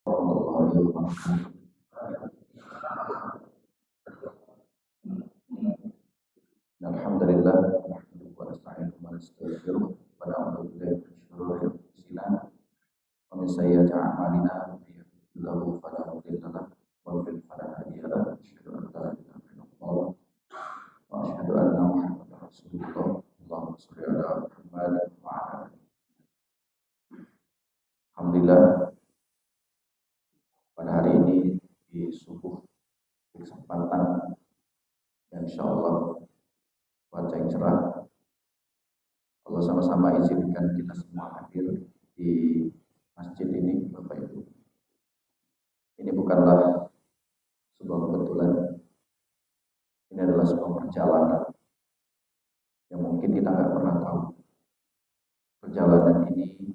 Warahmatullahi wabarakatuh. Alhamdulillah, nahmaduhu wa nasta'inuhu wa nastaghfiruh wa na'udzu billahi min shururi anfusina wa min sayyiati a'malina. May yahdihillahu fala mudilla lahu wa may yudlil fala hadiya lahu. Asyhadu an la ilaha illallah wa asyhadu anna Muhammadar Rasulullah. Allahumma shalli ala Muhammad wa ala ali. Alhamdulillah, pada hari ini di subuh kesempatan yang insyaallah cuaca yang cerah, Allah sama-sama izinkan kita semua hadir di masjid ini, Bapak Ibu. Ini bukanlah sebuah kebetulan, ini adalah sebuah perjalanan yang mungkin kita nggak pernah tahu. Perjalanan ini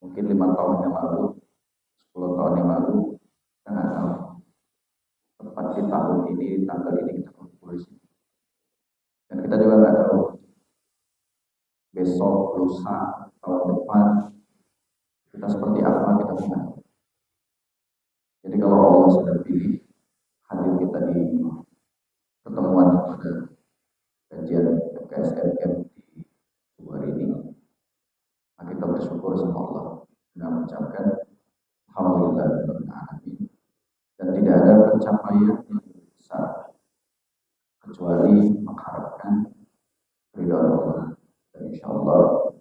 mungkin 5 tahun yang lalu, 10 tahun yang lalu, kita nggak tahu. Tepat di tahun ini, tanggal ini kita kumpul di sini. Dan kita juga nggak tahu besok, lusa, tahun depan kita seperti apa, kita bukan. Jadi kalau Allah sudah pilih hadir kita di pertemuan pada kajian FKSMM di subuh hari ini, maka kita bersyukur sama Allah dengan mengucapkan Alhamdulillahirabbil alamin. Dan tidak ada pencapaian yang besar kecuali mengharapkan ridha Allah. Dan insya Allah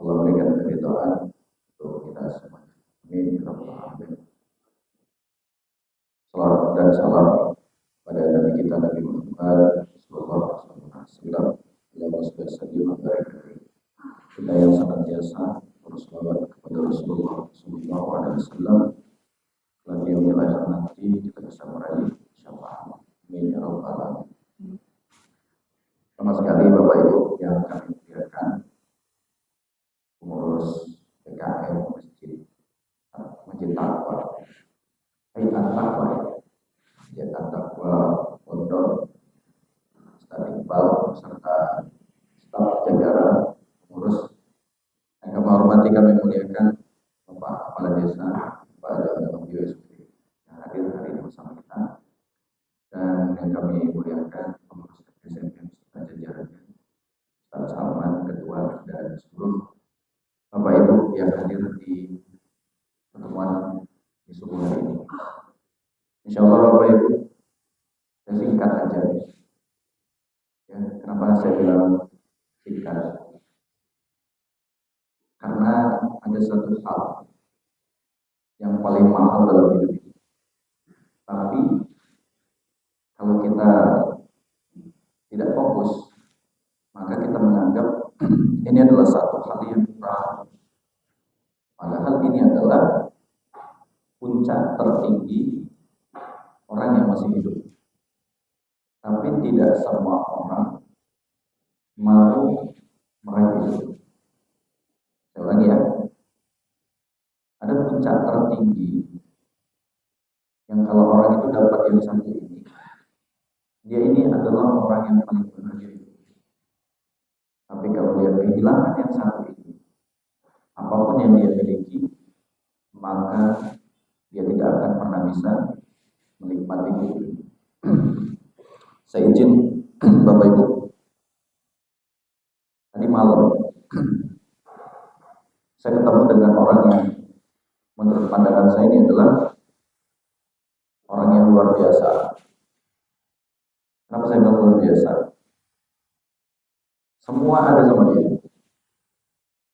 Allah memberikan keridhaan untuk kita semuanya. Amin ya rabbal alamin. Salawat dan salam pada Nabi kita Nabi Muhammad sallallahu alaihi wasallam. Allahumma shalli wa sallim wa barik alaihi. Kita yang senantiasa berselawat kepada Rasulullah sallallahu alaihi wasallam. Lagi yang lahir nanti kita bisa meraih syafaat. Amin ya rabbal alamin. Sama sekali Bapak Ibu yang kami muliakan, pengurus PKM Masjid Taqwa, Hayat Taqwa, Masjid Taqwa Pondok, Ustaz Iqbal beserta staf jajaran pengurus yang kami hormati, kami muliakan Bapak Kepala Desa, Pak Jawa USP yang hadir hari ini bersama kita, dan yang kami muliakan pengurus SMM serta jajarannya, Ustaz Salman, Ketua, dan seluruh Bapak Ibu yang hadir di pertemuan di subuh hari ini. Insya Allah Bapak Ibu, saya singkat aja. Ya, kenapa saya bilang singkat? Karena ada satu hal yang paling mahal dalam hidup ini. Tapi kalau kita tidak fokus, maka kita menganggap ini adalah satu hal yang murah. Padahal ini adalah puncak tertinggi orang yang masih hidup. Tapi tidak semua orang mau meraih itu. Saya ulangi ya. Ada puncak tertinggi yang kalau orang itu dapat yang satu ini, dia ini adalah orang yang paling bahagia. Tapi kalau dia kehilangan yang satu ini, apapun yang dia miliki, maka dia tidak akan pernah bisa menikmati hidup ini. Saya izin Bapak Ibu, tadi malam saya ketemu dengan orang yang menurut pandangan saya ini adalah orang yang luar biasa. Kenapa saya bilang luar biasa? Semua ada sama dia.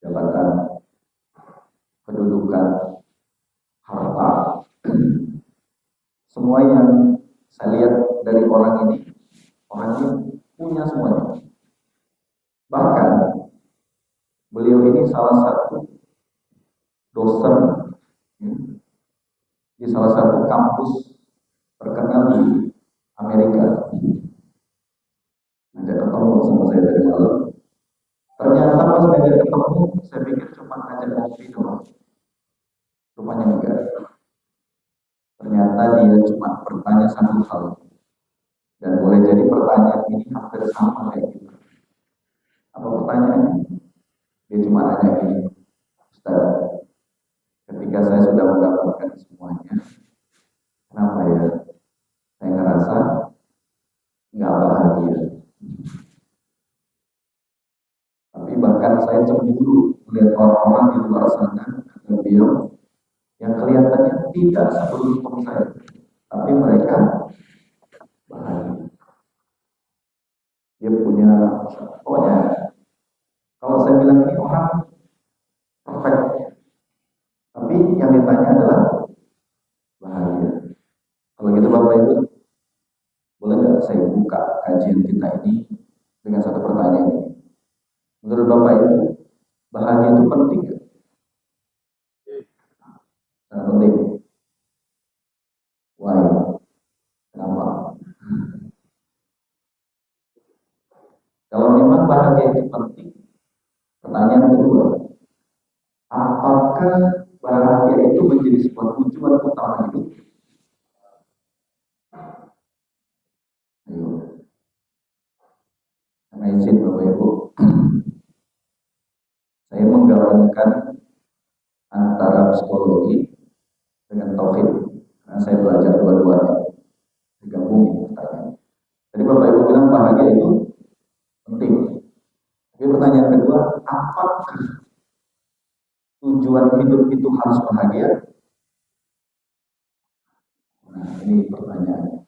Jabatan, kedudukan, harta, semua yang saya lihat dari orang ini punya semuanya. Bahkan beliau ini salah satu dosen di salah satu kampus terkenal di Amerika. Ngajak ketemu sama saya dari malam. Ternyata pas ngajak ketemu, saya pikir cuma ngajak ngopi doang. Rupanya enggak. Ternyata dia cuma bertanya satu hal. Dan boleh jadi pertanyaan ini hampir sama kayak gitu. Apa pertanyaannya? Dia cuma nanya gini, Ustaz, ketika saya sudah mendapatkan semuanya, Kenapa ya? Saya ngerasa nggak bahagia. Tapi bahkan saya cemburu melihat orang-orang di luar sana atau beliau yang kelihatannya tidak seberuntung saya, tapi mereka bahagia. Dia punya, pokoknya kalau saya bilang ini orang perfect, tapi yang ditanya adalah bahagia. Kalau gitu Bapak Ibu, boleh nggak saya buka kajian kita ini dengan satu pertanyaan ini? Menurut Bapak Ibu, bahagia itu penting nggak? Sangat penting. Why? Kenapa? Kalau memang bahagia itu penting, pertanyaan kedua, apakah bahagia itu menjadi sebuah tujuan utama hidup? Ayo. Karena izin Bapak Ibu, saya menggabungkan antara psikologi dengan tauhid, karena saya belajar dua-duanya, digabungin pertanyaan. Jadi Bapak Ibu bilang bahagia itu penting. Tapi pertanyaan kedua, apakah tujuan hidup itu harus bahagia? Nah, ini pertanyaannya.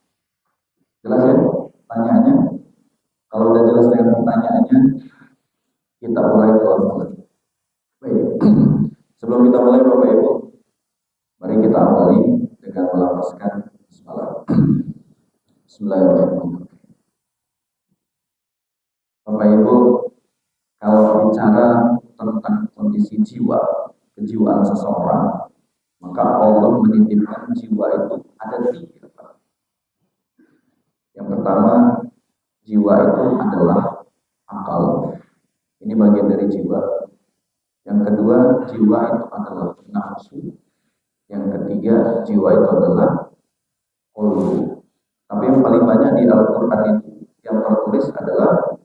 Jelas ya pertanyaannya? Kalau udah jelas dengan pertanyaannya, kita mulai kelompok. Baik. Sebelum kita mulai Bapak Ibu, mari kita awali dengan melafazkan Bismillahirrahmanirrahim. Bapak Ibu, kalau bicara tentang kondisi jiwa, kejiwaan seseorang, maka Allah menitipkan jiwa itu ada 3. Yang pertama, jiwa itu adalah akal. Ini bagian dari jiwa. Yang kedua, jiwa itu adalah nafsu. Yang ketiga, jiwa itu adalah qalbu. Tapi yang paling banyak di Al-Quran itu yang tertulis adalah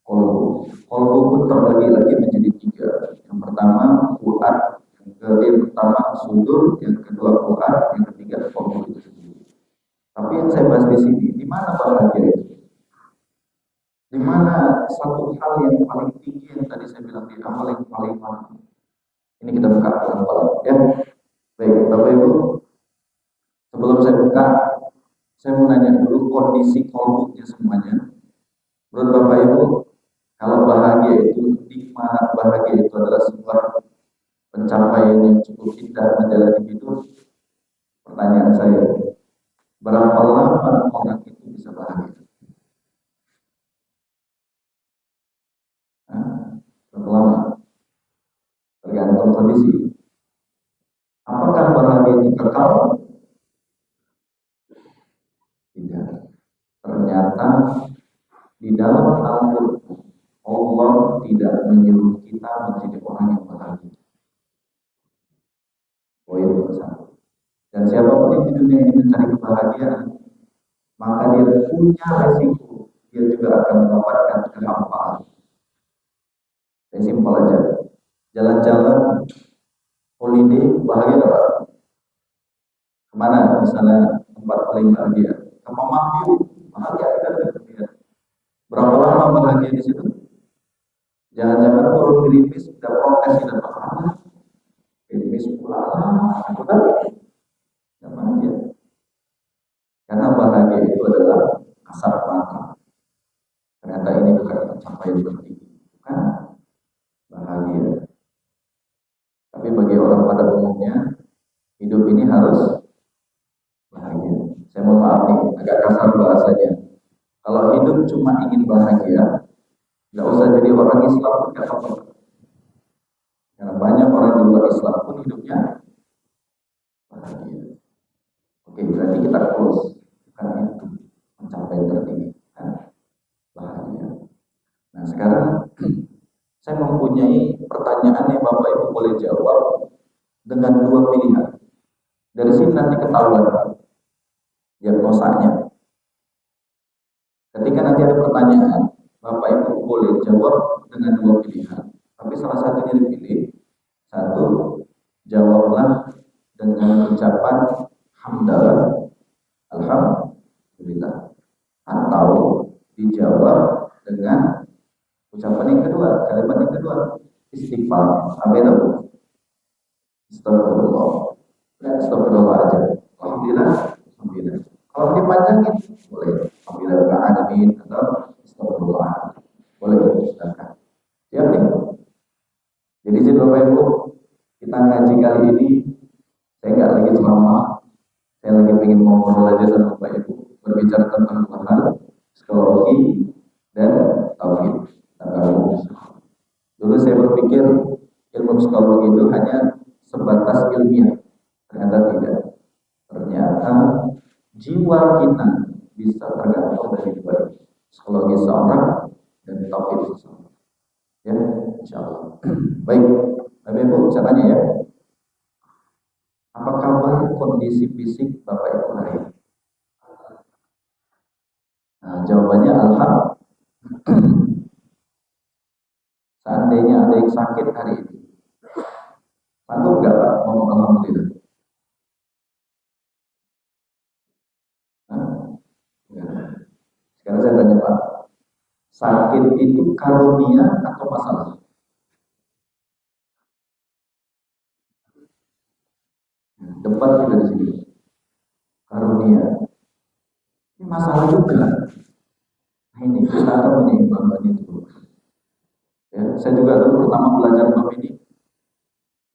qalbu. Qalbu pun terbagi lagi menjadi 3. Yang pertama fuad, yang pertama sudur, yang kedua fuad, yang ketiga qalbu itu sendiri. Tapi yang saya bahas di sini, di mana bahagia itu? Di mana satu hal yang paling tinggi yang tadi saya bilang di amal yang paling mahal? Ini kita buka pelan-pelan ya. Baik, Bapak Ibu, sebelum saya buka, saya mau nanya dulu kondisi kolbunya semuanya. Menurut Bapak Ibu, kalau bahagia itu nikmat, bahagia itu adalah sebuah pencapaian yang cukup indah menjalani hidup. Pertanyaan saya, berapa lama orang itu bisa bahagia? Berapa lama? Tergantung kondisi. Apakah bahagia itu kekal? Tidak. Ternyata di dalam Al-Quran Allah tidak menyuruh kita menjadi orang yang bahagia. Poin satu. Dan siapapun yang di dunia ini mencari kebahagiaan, maka dia punya resiko, dia juga akan mendapatkan kehampaan. Saya simpel aja. Jalan-jalan, holiday, bahagia nggak Pak? Kemana misalnya tempat paling bahagia? Ke Pemampir, bahagia kan? Berapa lama bahagia di situ? Jangan-jangan turun gerimis, udah protes tidak apa-apa. Gerimis pulang, kan? Nggak bahagia. Karena bahagia itu adalah kasar mata. Ternyata ini bukan pencapaian tertinggi, bukan bahagia. Tapi bagi orang pada umumnya, hidup ini harus bahagia. Saya mohon maaf nih, agak kasar bahasanya. Kalau hidup cuma ingin bahagia, nggak usah jadi orang Islam pun nggak apa-apa. Karena banyak orang di luar Islam pun hidupnya bahagia. Oke, berarti kita close. Bukan itu pencapaian tertinggi, kan? Bahagia. Nah sekarang saya mempunyai pertanyaan yang Bapak Ibu boleh jawab dengan 2 pilihan. Dari sini nanti ketahuan Pak, diagnosanya. Ketika nanti ada pertanyaan, Bapak Ibu boleh jawab dengan 2 pilihan. Tapi salah satunya dipilih. Satu, jawablah dengan ucapan hamdalah. Alhamdulillah. Atau dijawab dengan ucapan yang kedua, kalimat yang kedua, istighfar. Apa itu? Astagfirullah. Astagfirullah aja. Alhamdulillah. Alhamdulillah. Kalau dipanjangin boleh. Alhamdulillah alamin atau astagfirullah. Boleh silakan. Siap nih. Jadi Bapak Ibu, kita ngaji kali ini saya nggak lagi ceramah, saya lagi ingin ngobrol aja sama Bapak Ibu, berbicara tentang Tuhan, psikologi dan tauhid. Dulu saya berpikir ilmu psikologi itu hanya sebatas ilmiah, ternyata tidak. Ternyata jiwa kita bisa tergantung dari dua ini, psikologi seorang dan tauhid seseorang. Ya, insya Allah. Baik, Bapak Ibu, caranya ya. Apa kabar kondisi fisik Bapak Ibu hari ini? Nah, jawabannya alhamdulillah. Seandainya ada yang sakit hari ini, sanggup nggak Pak ngomong alhamdulillah? Nah, ya. Sekarang saya tanya Pak, sakit itu karunia atau masalah? Debat kita di sini. Karunia. Ini masalah juga. Nah, ini kita akan menyeimbangkan itu. Ya, saya juga dulu pertama belajar bab ini.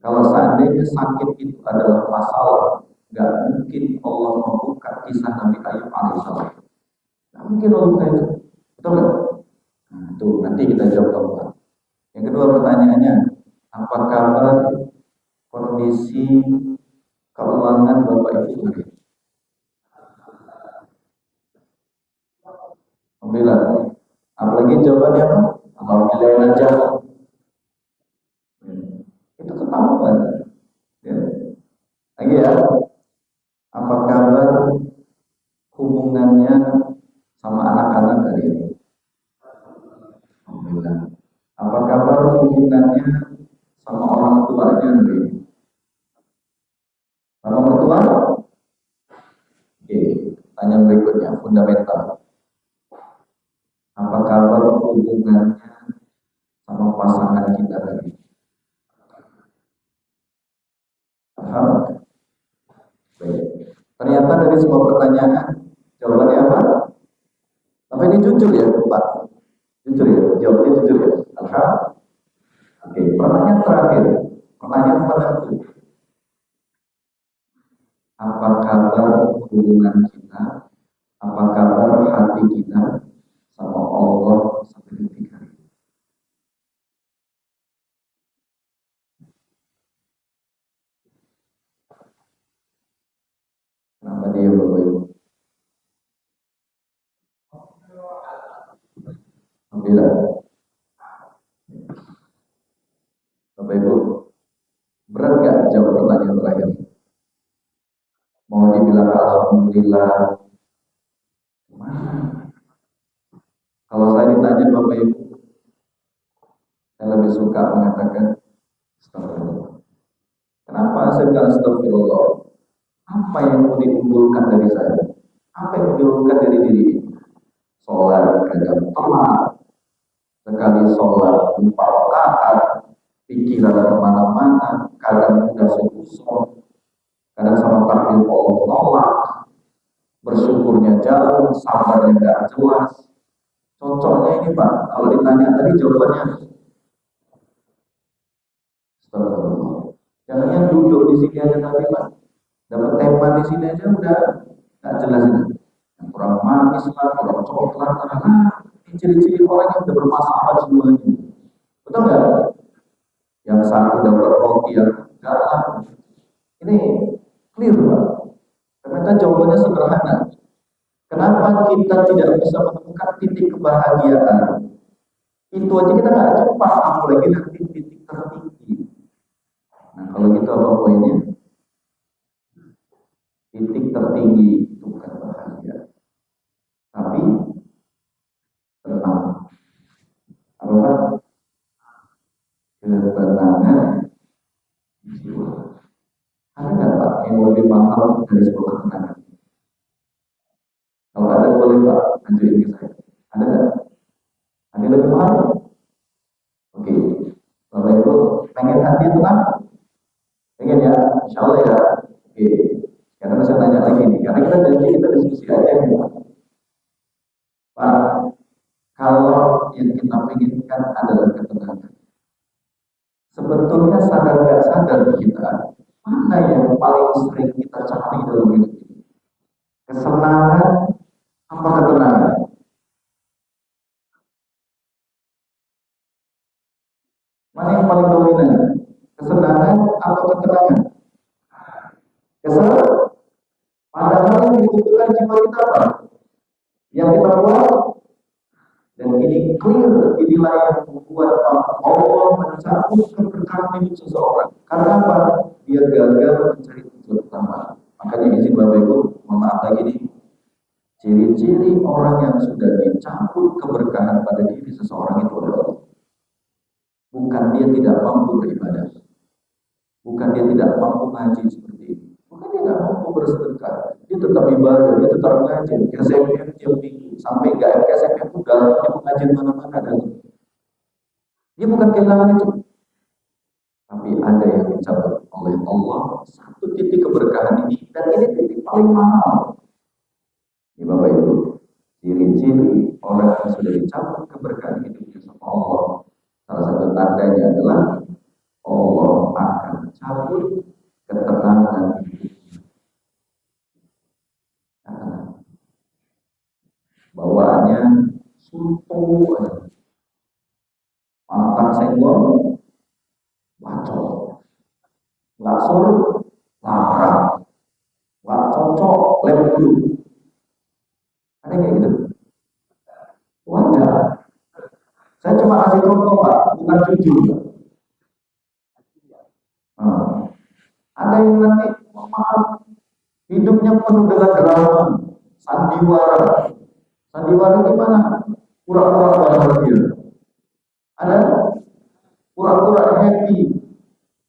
Kalau seandainya sakit itu adalah masalah, nggak mungkin Allah membuka kisah Nabi Ayub alaihissalam. Nggak mungkin Allah buka itu, betul nggak? Nah, itu nanti kita jawab Pak. Yang kedua pertanyaannya, apa kabar kondisi keuangan Bapak Ibu hari ini? Alhamdulillah. Apalagi jawabannya apa? Alhamdulillah aja. Itu ketahuan. Ya. Lagi ya. Apa kabar hubungannya sama anak-anak hari ini? Alhamdulillah. Apa kabar hubungannya sama orang tuanya hari ini? Sama mertua? Oke. Pertanyaan berikutnya, fundamental. Apa kabar hubungannya sama pasangan kita hari ini? Alhamdulillah. Baik. Ternyata dari semua pertanyaan jawabannya apa? Tapi ini jujur ya Pak. Jujur ya, jawabnya jujur ya. Alhamdulillah. Oke, pertanyaan terakhir. Pertanyaan penentu. Apa kabar hubungan kita? Apa kabar hati kita sama Allah sampai detik hari ini? Kenapa dia Bapak Ibu? Alhamdulillah. Bapak Ibu, berat gak jawab pertanyaan terakhir? Mau dibilang alhamdulillah. Kalau saya ditanya Bapak Ibu, saya lebih suka mengatakan astagfirullah. Kenapa saya bilang astagfirullah? Apa yang mau diunggulkan dari saya? Apa yang mau diunggulkan dari diri ini? Sholat kadang telat, sekali sholat 4 rakaat, pikiran kemana-mana, kadang mudah susun, kadang sama takdir Allah nolak, bersyukurnya jauh, sabarnya nggak jelas. Cocoknya ini Pak, kalau ditanya tadi jawabannya astagfirullah. Jangan duduk di sini aja tadi Pak, dapat tema di sini aja udah nggak jelas ini. Yang kurang manis lah, kurang coklat lah, ini ciri-ciri orang yang udah bermasalah semuanya. Betul nggak? Yang satu dapat roti yang enggak lah. Ini clear Pak. Ternyata jawabannya sederhana. Kenapa kita tidak bisa menemukan titik kebahagiaan? Itu aja kita nggak cepat, apalagi nanti titik tertinggi. Nah kalau gitu apa poinnya? Titik tertinggi itu bukan bahagia, tapi tenang. Apa? Ketenangan jiwa. Ada nggak Pak yang lebih mahal dari sebuah ketenangan? Kalau ada boleh Pak, ajuin ke saya. Ada nggak? Ada yang lebih mahal? Oke. Bapak Ibu pengen hati tenang? Pengen ya? Insya Allah ya. Oke. Karena saya tanya lagi nih, karena kita janji kita diskusi aja nih Pak. Pak, kalau yang kita inginkan adalah ketenangan. Sebetulnya sadar nggak sadar kita, mana yang paling sering kita cari dalam hidup ini? Kesenangan apa ketenangan? Mana yang paling dominan? Kesenangan atau ketenangan? Kesenangan. Padahal yang dibutuhkan jiwa kita apa? Yang kita buat. Dan ini clear, inilah yang membuat Allah mencabut keberkahan hidup seseorang. Karena apa? Dia gagal mencari tujuan utama. Makanya izin Bapak Ibu, mohon maaf lagi nih. Ciri-ciri orang yang sudah dicabut keberkahan pada diri seseorang itu adalah bukan dia tidak mampu beribadah, bukan dia tidak mampu ngaji seperti ini, bukan dia tidak mampu bersedekah, dia tetap ibadah, dia tetap ngaji, KSMM tiap minggu, sampai nggak KSMM itu dalam dia pengajian mana-mana dalam. Dia bukan kehilangan itu, tapi ada yang dicabut oleh Allah satu titik keberkahan ini, dan ini titik paling mahal. Ini Bapak Ibu, ciri-ciri orang yang sudah dicabut keberkahan hidupnya sama Allah, salah satu tandanya adalah Allah akan cabut ketenangan hidupnya. Bawaannya suntuk aja, pantang senggol, bacot, nggak suruh, larang, nggak cocok, lem dulu. Ada kayak gitu? Wajar. Saya cuma kasih contoh Pak, bukan jujur. Ada yang nanti, maaf, hidupnya penuh dengan drama, sandiwara. Sandiwara gimana? Pura-pura bahagia. Ada pura-pura happy.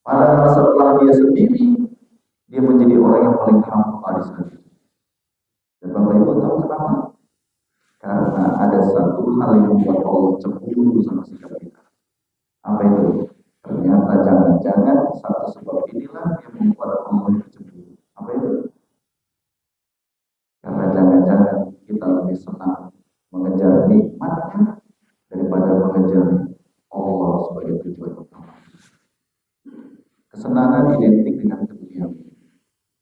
Padahal setelah dia sendiri, dia menjadi orang yang paling hampa di sana. Dan Bapak Ibu tahu kenapa? Karena ada satu hal yang membuat Allah cemburu sama sikap kita. Apa itu? Ternyata jangan-jangan satu sebab inilah yang membuat Allah itu cemburu. Apa itu? Karena jangan-jangan kita lebih senang mengejar nikmatnya daripada mengejar Allah sebagai tujuan utama. Kesenangan identik dengan dunia,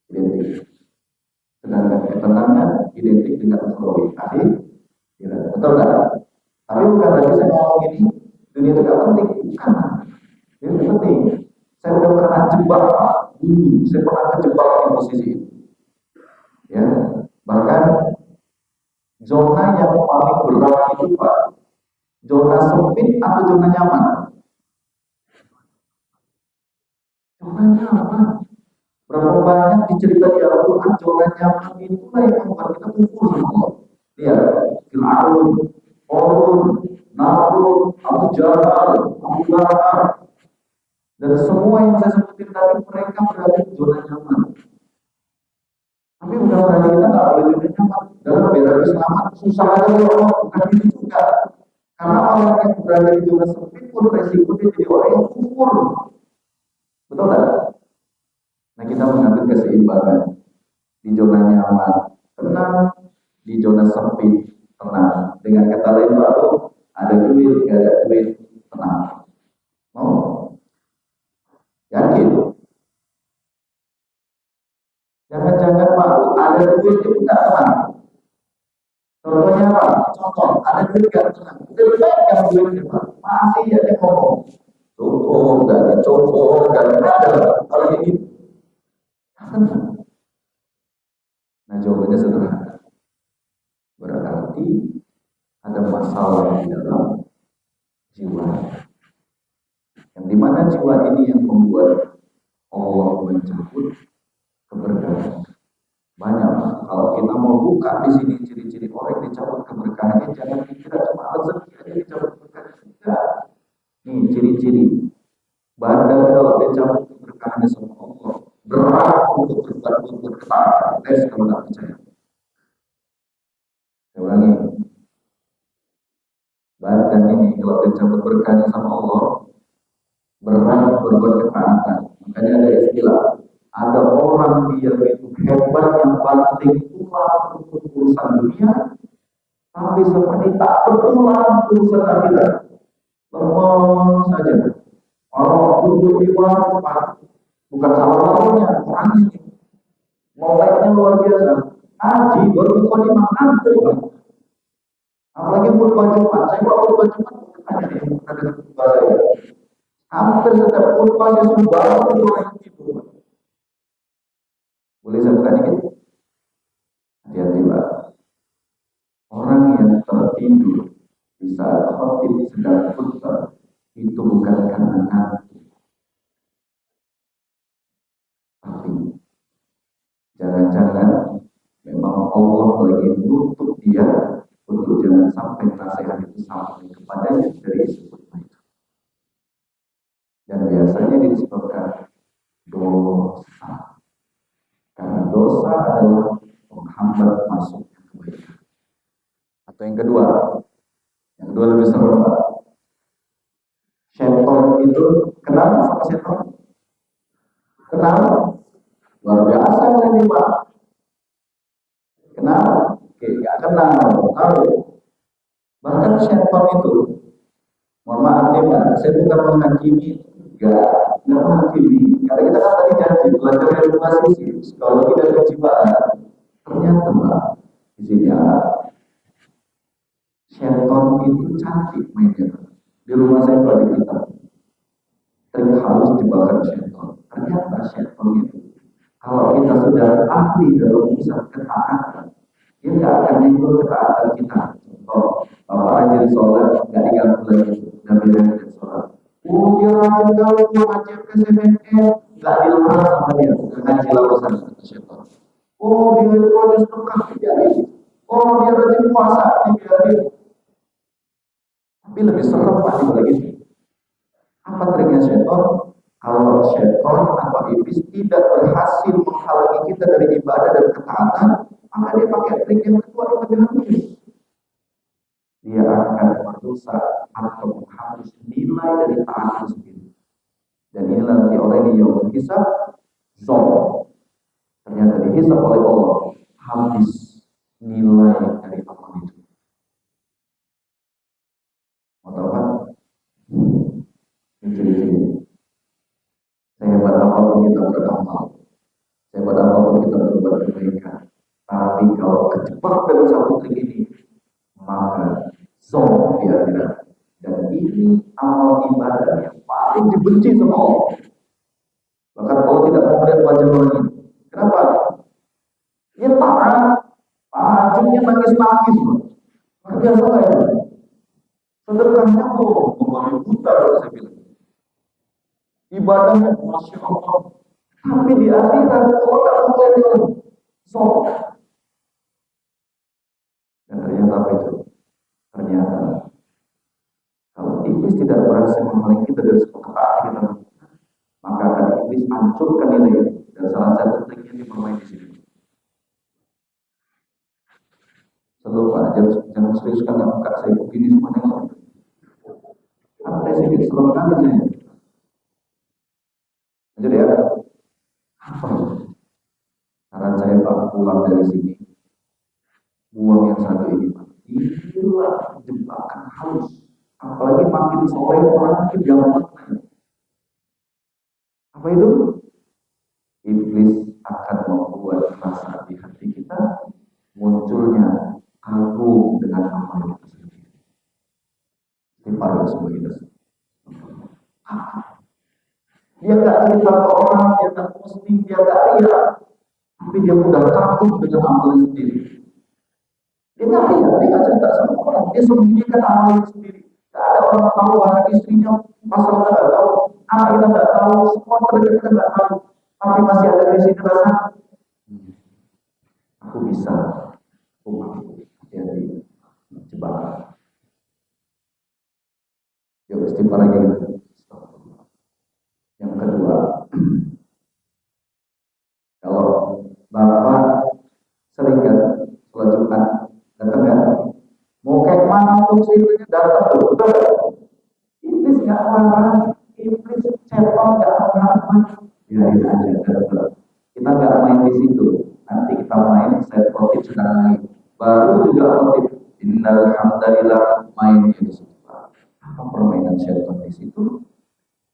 identik. Sedangkan ketenangan identik dengan ukhrawi. Ya, betul nggak? Tapi bukan berarti saya ngomong ini dunia itu nggak penting, bukan. Ini penting. Saya udah pernah jebak dulu, saya pernah kejebak di posisi itu. Ya, bahkan zona yang paling berat itu Pak, zona sempit atau zona nyaman? Zona nyaman. Berapa banyak dicerita di Al-Quran zona nyaman itulah yang membuat kita kufur sama Allah. Lihat, Fir'aun, Qarun, Namrud, Abu Jahal, Abu Bakar, dan semua yang saya sebutin tadi mereka berada di zona nyaman. Tapi udah berarti kita nggak boleh zona nyaman. Dalam bela selamat susah aja Allah, bukan itu juga. Karena orang yang berada di zona sempit pun resiko dia jadi orang yang kufur. Betul nggak? Nah kita mengambil keseimbangan di zona nyaman, tenang, di zona sempit, tenang. Dengan kata lain baru ada duit, gak ada duit, tenang. Mau? Yakin? Jangan-jangan Pak, ada duit itu tidak tenang. Contohnya apa? Contoh, ada duit gak tenang. Lebih baik yang duitnya Pak, masih ada ngomong. Cukup, gak ada cukup, gak ada. Kalau ini, tenang. Nah jawabannya sederhana. Berarti ada masalah di dalam jiwa. Yang dimana jiwa ini yang membuat Allah mencabut keberkahan. Banyak. Kalau kita mau buka di sini ciri-ciri orang yang dicabut keberkahannya, jangan dikira cuma rezeki aja dicabut keberkahan. Enggak. Nih ciri-ciri. Badan kalau dicabut keberkahannya sama Allah, berat untuk berbuat tes kalau nggak percaya. Saya ulangi, badan ini kalau dicabut berkahnya sama Allah, berat berbuat ketaatan. Makanya ada istilah, ada orang dia itu hebat yang banting tulang untuk urusan dunia, tapi seperti tak bertulang urusan akhirat. Lemah saja. Kalau duduk di warung, bukan salah warungnya, orang ini moleknya luar biasa. Ngaji baru dikonimah ngantuk. Apalagi khutbah Jumat. Saya kalau khutbah Jumat hanya di khutbah saya. Hampir setiap khutbah saya sudah itu orang itu. Boleh saya buka dikit? Hati-hati Pak. Orang yang tertidur di saat khotib sedang khutbah itu bukan karena ngantuk, tapi jangan-jangan memang Allah lagi nutup dia untuk jangan sampai nasihat itu sampai kepadanya dari isi khutbah itu. Dan biasanya disebabkan dosa. Karena dosa adalah menghambat masuknya kebaikan. Atau yang kedua lebih serem Pak. Syaitan itu kenal sama syaitan? Kenal? Luar biasa ini Pak. Kenal? Oke, gak kenal, tahu. Bahkan syaitan itu, mohon maaf nih Pak, saya bukan menghakimi, enggak menghakimi. Karena kita kan tadi janji belajar edukasi psikologi dan kejiwaan. Ternyata Pak, di sini syaitan itu cantik mainnya. Di rumah saya itu ada kitab trik halus jebakan syaitan. Ternyata syaitan itu kalau kita sudah ahli dalam urusan ketaatan, dia nggak akan ikut ketaatan kita. Contoh, bapak rajin sholat, nggak diganggu lagi, udah beres sholat. Oh dia rajin kalau mau ngaji SMK, nggak dilarang sama dia, ngaji lawasan syaitan. Oh dia itu rajin sedekah, dibiarin. Oh dia rajin puasa, dibiarin. Tapi lebih serem Pak dibalik ini. Apa triknya syaitan? Kalau syaitan atau iblis tidak berhasil menghalangi kita dari ibadah dan ketaatan, maka dia pakai trik yang kedua yang lebih halus. Dia akan merusak atau menghapus nilai dari taat itu sendiri. Dan inilah nanti orang ini yang berhisab zon. Ternyata dihisab oleh Allah habis nilai dari amal itu. Mau tahu kan? Ciri-ciri. Sehebat apapun kita beramal, sehebat apapun kita berbuat kebaikan, tapi kalau kejebak dalam satu trik ini, maka zon di akhirat. Dan ini amal ibadah yang paling dibenci sama Allah. Bahkan Allah tidak mau melihat wajah orang ini. Kenapa? Dia taat, tajumnya nangis-nangis. Luar biasa nggak ya? Sedekahnya membangun buta kalau saya bilang. Ibadahnya Masya Allah. Tapi di akhirat Allah tak melihat dia zon. Dan ternyata apa itu? Ternyata kalau iblis tidak berhasil menghalangi kita dari semua ketaatan, maka akan iblis hancurkan nilai itu. Dan salah satu triknya ini bermain di sini. Selalu Pak, jangan seriuskan muka saya begini semua dengan santai sedikit, selalu kali saya. Jadi ya, apa? Saran saya Pak, pulang dari sini, buang yang satu ini Pak. Inilah jebakan halus. Apalagi makin sore orang makin gampang. Apa itu? Iblis akan membuat rasa di hati kita munculnya kagum dengan amal kita sendiri. Istighfar semua kita. Dia nggak cerita ke orang, dia nggak posting, dia nggak ria, tapi dia mudah takut dengan amalnya sendiri. Dia nggak ria, dia nggak cerita sama orang, dia sembunyikan amalnya sendiri. Nggak ada orang tahu, anak istrinya, masalah kita nggak tahu, anak kita nggak tahu, semua terdekat kita nggak tahu, tapi masih ada di sini rasa, aku bisa, aku mampu, hati-hati, jebakan. Yuk istighfar lagi gitu. Yang kedua, kalau Bapak sering kan sholat Jumat datang kan? muslimnya datang tuh, iblis nggak marah, iblis setan nggak marah, biarin aja. Kita nggak main di situ, nanti kita main set khotib sedang main, baru juga khotib innal hamdalillah main di situ. Apa permainan setan di situ?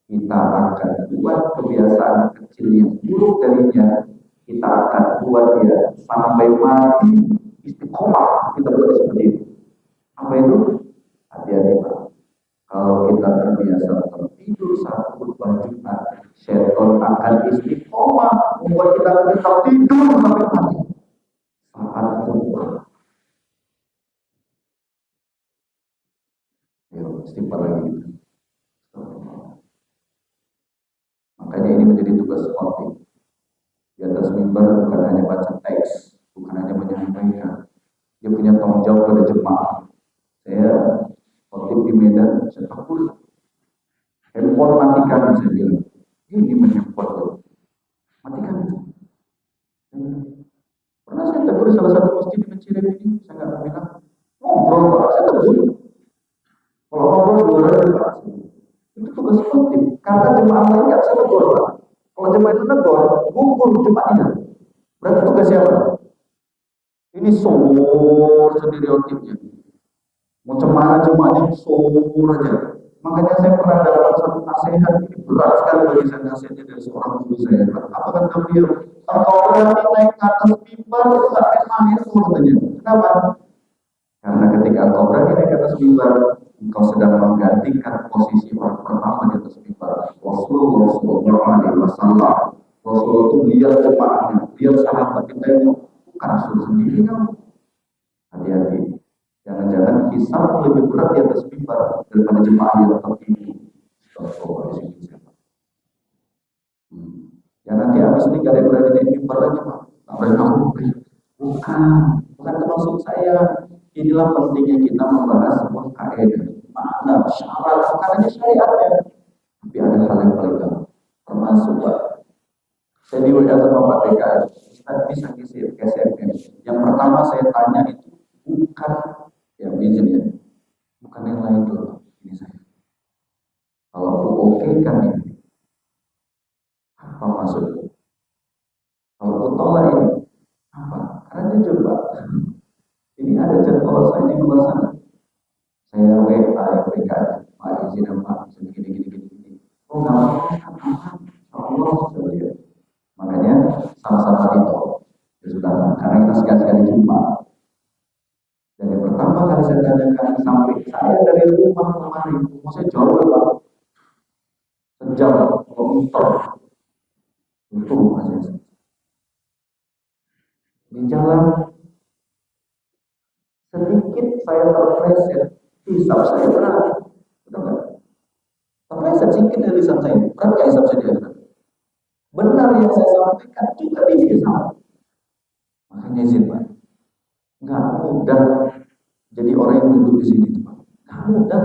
Kita akan buat kebiasaan kecil yang buruk darinya, kita akan buat dia sampai mati istiqomah. Kita buat seperti itu. Apa itu? Hati-hati Pak. Kalau kita terbiasa tertidur saat khutbah Jumat, setan akan istiqomah membuat kita tetap tidur sampai mati saat khutbah. Ayo istighfar lagi kita. Makanya ini menjadi tugas khotib. Di atas mimbar bukan hanya baca teks, bukan hanya menyampaikan. Dia punya tanggung jawab pada jemaah. Saya khotib di Medan, saya takut. Handphone matikan, saya bilang. Ini menyempot. Matikan itu. Pernah saya tegur salah satu masjid di Mencirem ini, saya nggak bilang, ngobrol Pak, saya tegur. Kalau ngobrol 2 hari Pak, itu tugas khotib. Karena jemaah lain nggak bisa tegur Pak. Kalau jemaah itu tegur, gugur jemaahnya. Berarti tugas siapa? Ini sumur sendiri khotibnya. Mau cemana jemaahnya sumur aja. Makanya saya pernah dapat satu nasihat, ini berat sekali bagi saya nasihatnya dari seorang guru saya. Apa kata beliau? Kalau berani naik ke atas mimbar itu sampai mahir katanya. Kenapa? Karena ketika engkau berani naik ke atas mimbar, engkau sedang menggantikan posisi orang pertama di atas mimbar. Rasulullah SAW. Rasulullah itu lihat jemaahnya, lihat sahabat kita itu bukan Rasul sendiri kamu. Hati-hati. Jangan-jangan hisab lebih berat di atas mimbar daripada jemaah yang tertidur. Ya nanti habis ini gak ada yang berani naik mimbar lagi Pak. Gak berani aku. Bukan termasuk saya. Inilah pentingnya kita membahas sebuah kaidah. Makna, syarat, bukan hanya syariatnya. Tapi ada hal yang paling gampang. Termasuk Pak. Saya di WA sama Pak DKS. Kita bisa ngisi SMM. Yang pertama saya tanya itu bukan yang izin ya, bukan yang lain dulu. Ini saya. Kalau aku oke kan ini, apa maksudnya? Kalau aku tolak ini, apa? Karena jujur Pak, ini ada jadwal saya di luar sana. Saya WA ya WK, Pak izin apa? Gini. Oh nggak apa-apa, Allah sudah lihat. Makanya sama-sama ditolak. Ya sudah, karena kita sekali-sekali jumpa. Dan yang pertama kali saya tanyakan sampai saya dari rumah kemarin, mau saya jauh ya Pak, sejam motor itu rumah saya. Di jalan sedikit saya terpleset, hisab saya berat, betul nggak? Terpleset sedikit dari lisan saya, berat nggak hisab saya dia? Benar yang saya sampaikan juga dihisab. Makanya izin Pak, nggak mudah jadi orang yang duduk di sini Pak, nggak mudah.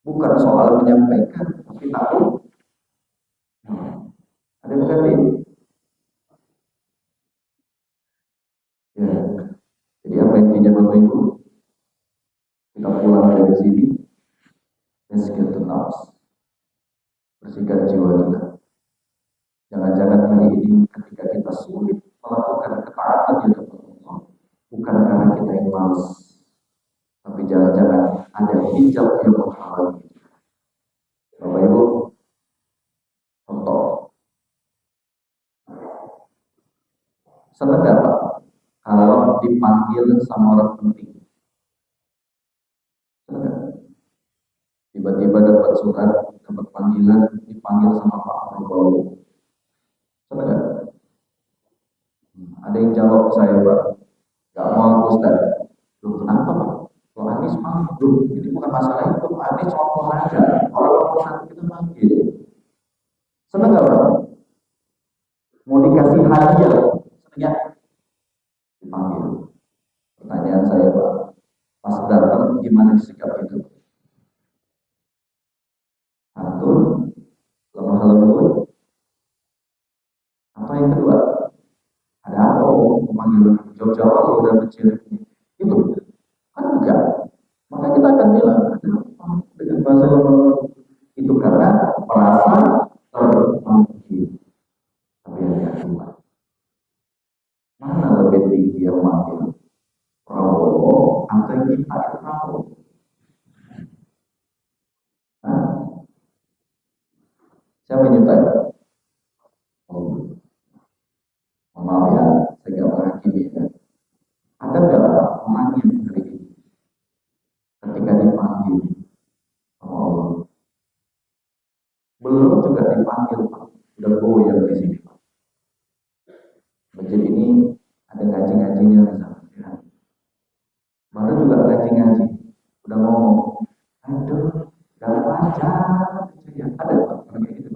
Bukan soal menyampaikan, tapi tahu. Ada yang mengerti? Ya. Jadi apa intinya Bapak Ibu? Kita pulang dari sini, let's get to know. Bersihkan jiwa kita. Jangan-jangan hari ini ketika kita sulit melakukan ketaatan di depan Allah, bukan karena kita yang malas, tapi jangan-jangan ada hijab yang menghalangi. Bapak Ibu, contoh, senang nggak Pak kalau dipanggil sama orang penting? Senang nggak? Tiba-tiba dapat surat, dapat panggilan, dipanggil sama Pak Prabowo. Senang nggak? Ada yang jawab saya Pak, nggak mau Ustaz. Loh kenapa Pak? Kalau Anies mau, loh ini bukan masalah itu, Anies contoh aja. Orang satu kita panggil. Senang nggak Pak? Mau dikasih hadiah, senangnya dipanggil. Pertanyaan saya Pak, pas datang gimana sikap itu? Santun, lemah lembut. Apa yang kedua? Ada apa memanggil jawab-jawab udah kecil itu? Kan enggak. Makanya kita akan bilang dengan bahasa yang itu karena merasa terpanggil. Tapi yang kedua, mana lebih tinggi yang manggil? Prabowo atau kita itu Prabowo? Nah, siapa yang nyiptain? Oh, maaf ya, saya nggak menghakimi ya. Ada nggak orang yang hari ini ketika dipanggil sama Allah belum juga dipanggil Pak, udah goyang di sini Pak. Masjid ini ada ngaji-ngajinya misalnya. Ya. Baru juga ngaji-ngaji, udah ngomong, aduh, gak baca, ada Pak, kayak gitu.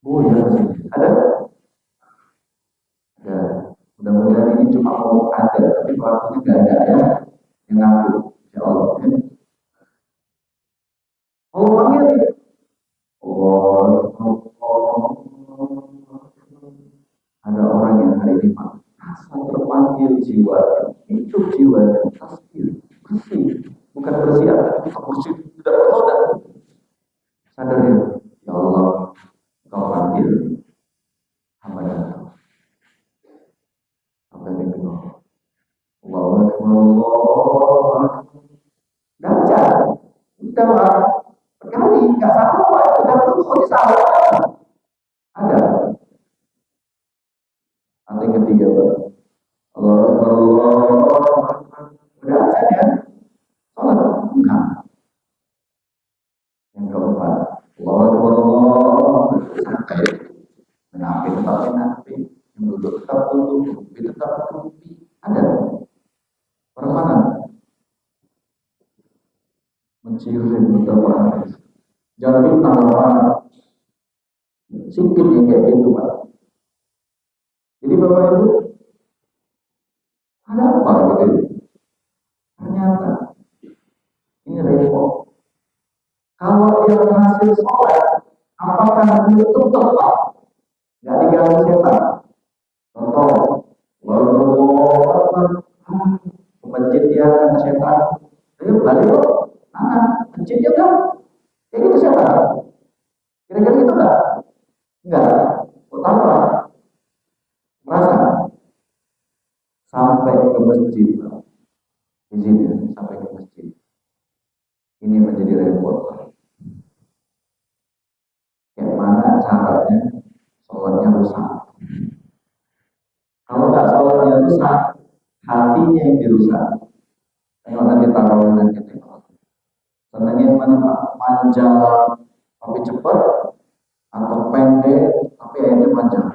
Goyang di sini, ada? Ada. Mudah-mudahan ini cuma ngomong ada, tapi pelakunya gak ada ya, yang ngaku, ya Allah. Ya. Allah panggil nih. Ada orang yang hari ini Pak, asal terpanggil jiwanya, hidup jiwanya, tasbih, bersih, bukan bersih tapi kita bersih tidak bernoda. Sadar ya, ya Allah, Kau panggil hamba datang. Apa yang kedua? Allahu Akbar, Allahu Akbar. Baca, udah Pak, berkali, nggak satu Pak, udah betul di sana. Ada. Nanti yang ketiga Pak, Allahu Akbar, Allahu Akbar. Udah aja ya, sholat enggak. Yang keempat, Allahu Akbar, Allahu Akbar. Sampai menapi tetap menapi, yang duduk tetap duduk, rumpi tetap rumpi. Ada. Orang mana? Mencium betapa habis. Jangan bintang orang sikit yang kayak gitu Pak. Jadi Bapak Ibu, ada apa gitu? Ternyata ini repot. Kalau dia berhasil sholat, apakah itu tepat? Gak diganggu setan. Contoh, lalu ke masjid dia kata setan, ayo balik loh, masjidnya kan, kayak gitu setan. Kira-kira gitu enggak? Enggak. Pertama, merasa sampai ke masjid, izinnya sampai ke masjid. Ini menjadi repot. Gimana caranya sholatnya rusak? Kalau nggak sholatnya rusak, hatinya yang dirusak. Tengok nanti tarawih nanti tengok. Senangnya mana Pak? Panjang tapi cepat, atau pendek tapi akhirnya panjang.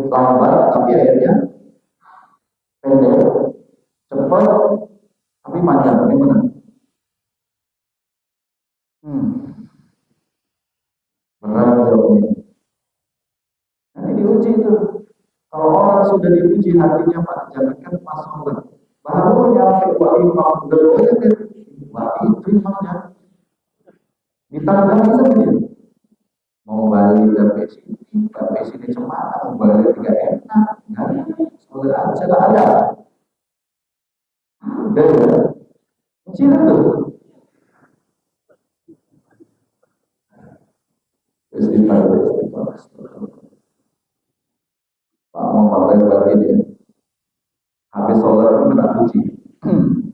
Lambat tapi akhirnya pendek, cepat tapi panjang. Gimana? Berat jawabnya. Nanti diuji itu. Kalau orang sudah diuji hatinya Pak, jangankan pas sholat, baru nyampe wa imam dulu ya wa itu imamnya ditanda saja. Mau balik dari sini cemana, mau balik tidak enak, nggak sholat aja nggak ada. Udah ya, menciri tuh. Istighfar. Pak mau pakai bagi dia. Habis sholat itu kena uji.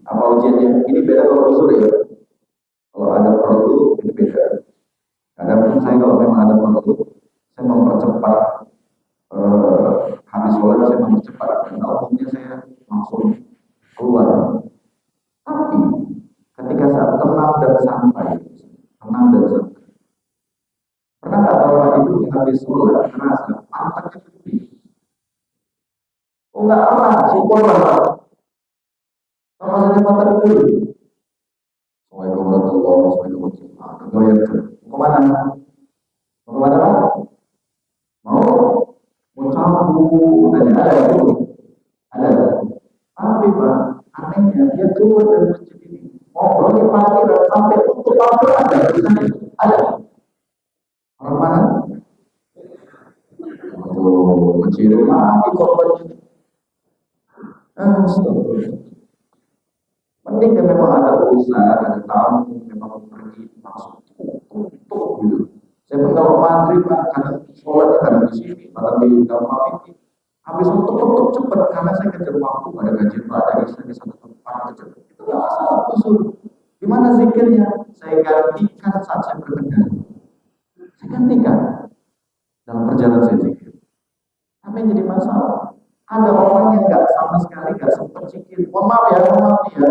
Apa ujiannya? Ini beda kalau usul ya. Kalau ada perlu ini beda. Kadang saya kalau memang ada perlu, saya mempercepat habis sholat saya mempercepat. Karena umumnya saya langsung keluar. Tapi ketika saat tenang dan santai, pernah nggak Bapak Ibu habis sholat terasa pantatnya gede? Oh nggak pernah, syukur Bapak. Kalau saya pantat dulu. Assalamualaikum warahmatullahi wabarakatuh. Mau kemana? Mau kemana Pak? Mau cabut? Ada itu? Ada. Tapi Pak, anehnya dia keluar dari masjid ini. Ngobrol di parkiran sampai tutup parkiran ada. Orang mana? Oh, kecil mati korbannya. Astagfirullah. Penting kan memang ada urusan, ada tamu, memang mau pergi masuk tutup gitu. Saya pun kalau maghrib Pak, kadang sholatnya kadang di sini, kadang di kamar ini. Habis tutup cepat karena saya kejar waktu, ada kajian ada bisa di satu tempat kejar. Itu nggak masalah usul. Gimana zikirnya? Saya gantikan saat saya berkendara. Saya gantikan dalam perjalanan saya zikir. Apa yang jadi masalah? Ada orang yang nggak sama sekali nggak sempat zikir. Mohon maaf ya, mohon maaf nih ya.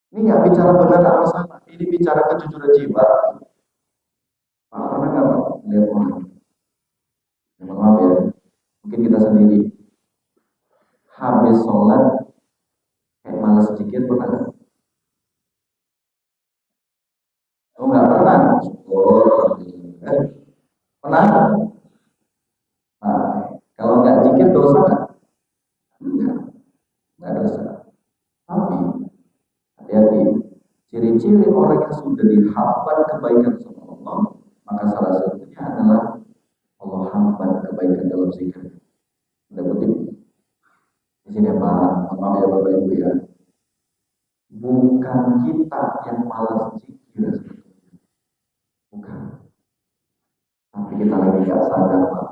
Ini nggak bicara benar atau salah. Ini bicara kejujuran jiwa. Pak, pernah nggak Pak lihat orang? Ya, mohon maaf ya. Mungkin kita sendiri habis sholat kayak malas zikir pernah nggak? Oh nggak pernah. Oh, pernah? Nah, kalau nggak zikir dosa nggak? Nggak dosa. Tapi hati-hati. Ciri-ciri orang yang sudah dihambat kebaikan sama Allah, maka salah satunya adalah Allah hambat kebaikan dalam zikir. Ada kutip di sini Pak, maaf ya Bapak Ibu ya. Bukan kita yang malas zikir sebetulnya, bukan. Tapi kita lagi nggak sadar Pak.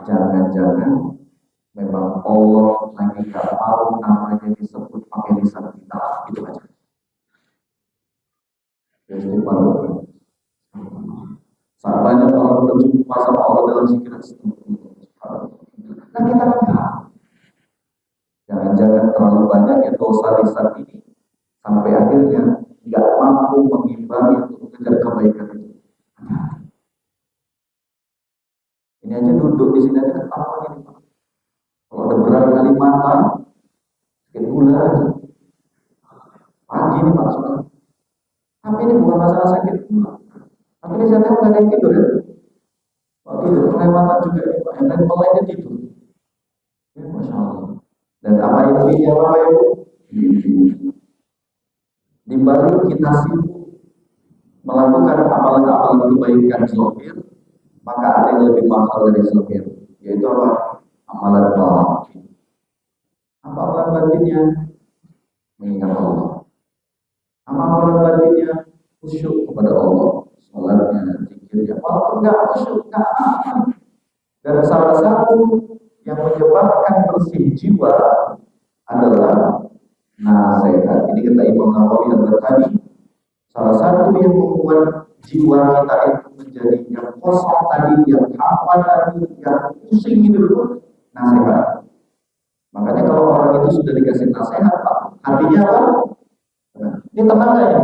Jangan-jangan memang Allah lagi nggak mau namanya disebut pakai lisan kita, itu aja. Istighfar. Saat banyak orang berjumpa sama Allah dalam zikir, nah kita enggak. Jangan-jangan terlalu banyak ya dosa lisan ini sampai akhirnya nggak mampu mengimbangi untuk mengejar kebaikan itu. Ini aja duduk di sini aja ketawa ini Pak. Kalau ada berat kali mata, sakit gula aja. Pagi ini Pak Saudara. Tapi ini bukan masalah sakit gula. Tapi ini saya tahu ada yang tidur ya. Kalau tidur kelewatan juga ya Pak. Yang lain mulainya tidur. Ya, Masya Allah. Dan apa intinya Bapak Ibu? Di balik kita sibuk melakukan amalan-amalan kebaikan zahir, maka ada yang lebih mahal dari zahir, yaitu apa? Amalan batin. Apa amalan batinnya? Mengingat Allah. Apa amalan batinnya? Khusyuk kepada Allah. Salatnya, zikirnya, walaupun nggak khusyuk, nggak apa. Dan salah satu yang menyebabkan bersih jiwa adalah nasihat. Ini kata Imam Nawawi yang tadi, salah satu yang membuat jiwa kita itu menjadi yang kosong tadi, yang hampa tadi, yang pusing itu nasihat. Makanya kalau orang itu sudah dikasih nasihat, Pak, hatinya apa? Ini tenang nggak ya?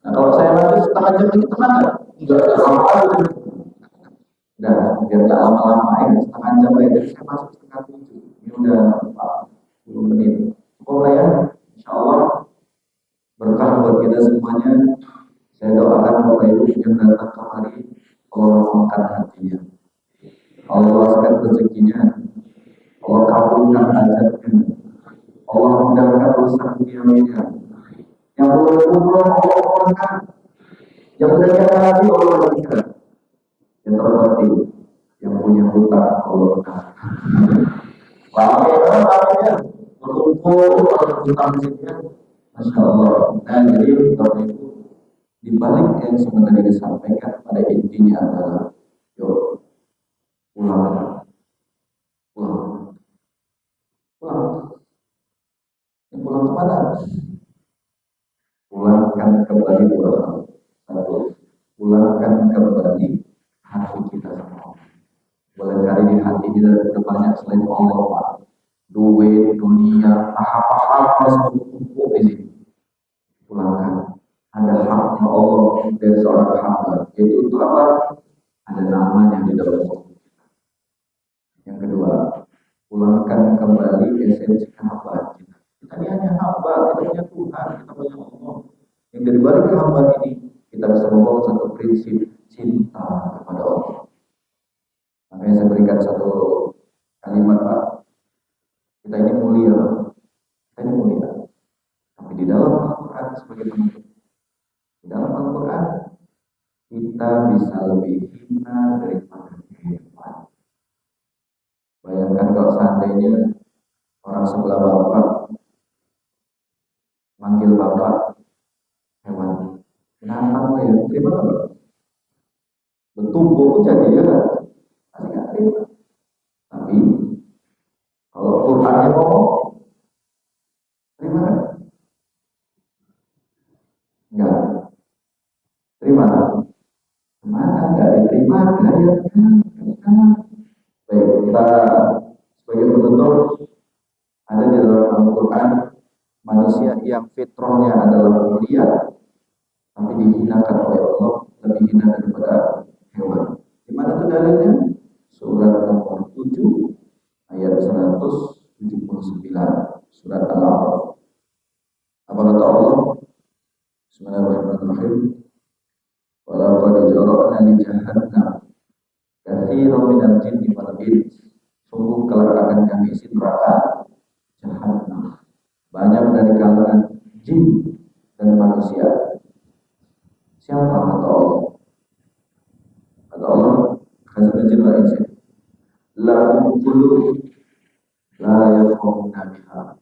Nah, kalau saya lanjut setengah jam lagi tenang nggak? Enggak, lama. Nah, biar nggak lama-lama ya, setengah jam aja. Saya masuk setengah 7. Ini udah 40 menit. Cukup lah ya, insya Allah berkah buat kita semuanya. Saya doakan Bapak Ibu yang datang kemari, Allah makan hatinya, Allah luaskan rezekinya, Allah kabulkan hajatnya, Allah mudahkan urusan duniawinya. Yang belum umroh Allah umrohkan, yang sudah jalan haji Allah berikan, yang terpenting yang punya hutang Allah berikan. Lama ya, berkumpul kalau hutang sini, Masya Allah. Nah, jadi Bapak Ibu, di balik yang sebenarnya disampaikan pada intinya adalah yuk pulang, pulang, pulang. Pulang kemana? Pulangkan kembali dua hal. Satu, pulangkan kembali hati kita sama Allah. Barangkali di hati kita sudah banyak selain Allah, Pak. Duit, dunia, apa-apa semua tumpuk di sini. Pulangkan. Ada haknya Allah dari seorang hamba, yaitu untuk apa? Ada namanya di dalam Allah. Yang kedua, pulangkan kembali esensi hamba kita. Kita ini hanya hamba, kita punya Tuhan, kita punya Allah. Yang dari balik hamba ini, kita bisa membawa satu prinsip cinta kepada Allah. Makanya saya berikan satu kalimat Pak. Kita ini mulia, kita ini mulia. Tapi di dalam Al-Quran sebagai penutup, di dalam Al-Quran kita bisa lebih hina daripada hebat. Bayangkan kalau seandainya orang sebelah Bapak manggil bapak hewan, kenapa ya? Terima nggak? Bertumbuh jadi ya kan? Pasti nggak terima. Tapi kalau Qurannya ngomong, terima nggak? Enggak. Terima. Kemana? Enggak diterima, gaya. Baik, kita sebagai penutup ada di dalam Al-Quran manusia yang fitrahnya adalah mulia, tapi dihinakan oleh Allah lebih hina daripada hewan. Di mana itu dalilnya? Surat nomor 7 ayat 179 surat Al-A'raf. Apa kata Allah? Bismillahirrahmanirrahim. Walaqad jara'na li jahannam katsiran minal jinni wal ins. Sungguh kelak akan kami isi neraka Jahannam banyak dari kalangan jin dan manusia. Siapa kata Allah? Kata Allah, khazanah jin wal ins. Lahum qulub la yafqahuna biha.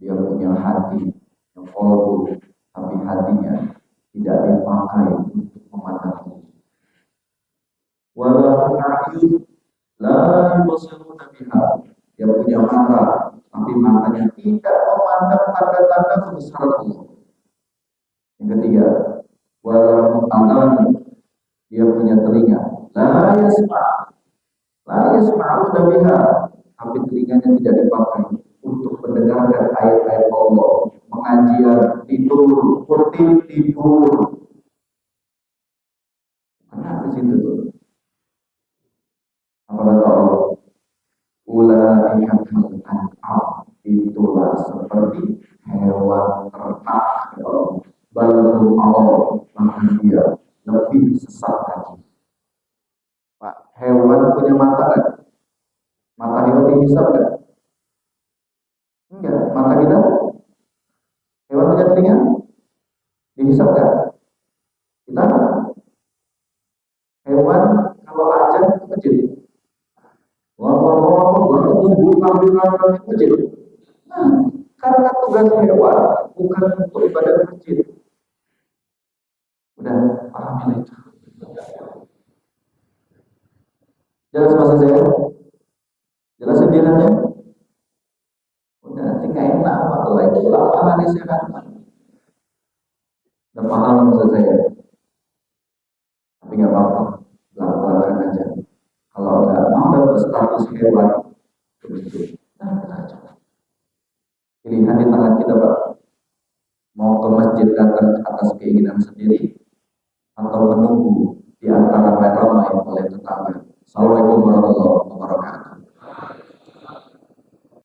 Dia punya hati yang qalbu, tapi hatinya tidak dipakai untuk memahami. Walahum a'yun la yubsiruna biha. Dia punya mata, tapi matanya tidak memandang tanda-tanda kebesaran Allah. Yang ketiga, walahum adhan. Dia punya telinga, la yasma'una biha. Tapi telinganya tidak dipakai untuk mendengarkan ayat-ayat Allah, mengajian, tidur, khutib, tidur. Karena di situ tuh. Apa kata Allah? Ulaika kal an'am, itulah seperti hewan ternak. Balhum Allah, bahkan dia lebih sesat lagi. Pak, hewan punya mata kan? Mata hewan dihisap kan? Enggak, mata kita. Hewan punya telinga dihisap kan? Kita hewan kalau ajan itu kecil. Ngomong-ngomong, tunggu ambil kecil. Nah, karena tugas hewan bukan untuk ibadah masjid. Udah paham itu. Jelas maksud saya? Jelas sendiriannya? Udah tinggal enak atau lain lama hadis ya kan? Udah paham maksud saya? Tapi nggak apa-apa, lakukan aja. Kalau nggak mau dapat status hewan, pilihan di tangan kita, Pak. Mau ke masjid datang atas keinginan sendiri, atau menunggu di antara ramai oleh tetangga. Assalamualaikum warahmatullahi wabarakatuh.